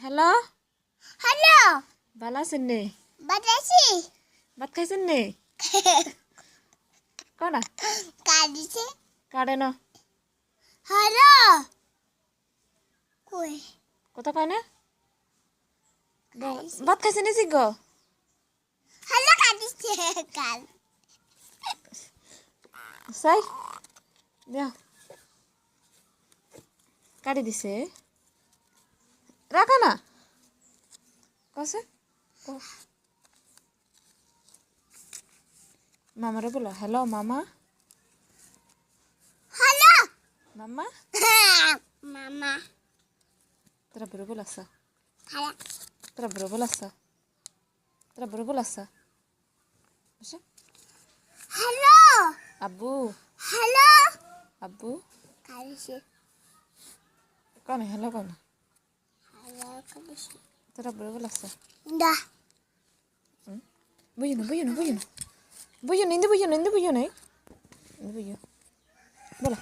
hello hello ভালো আছেন নে বাতাসি ভাত খাইছেন নে কনা কাদিছে কাড়ে ন হ্যালো কই কথা কয় না ভাত খাইছেন নে জিগ হ্যালো কাদিছে কাল সাই দেও কাটি দিছে রাখা না কসে মামারে বলো হ্যালো মামা হ্যালো মামা মামা তোরা বড় বলাসা হ্যালো তোরা বড় বলাসা তোরা বড় বলাসা বুঝছো হ্যালো আব্বু হ্যালো আব্বু কাদিছে কনে হ্যালো কনে হ্যালো কাদিছে তোরা বড় বলাসা দা বুঝো না বুঝো না বুঝো না বুঝো না ইন্দু বুঝো না ইন্দু বুঝো না ইন্দু বুঝো বলো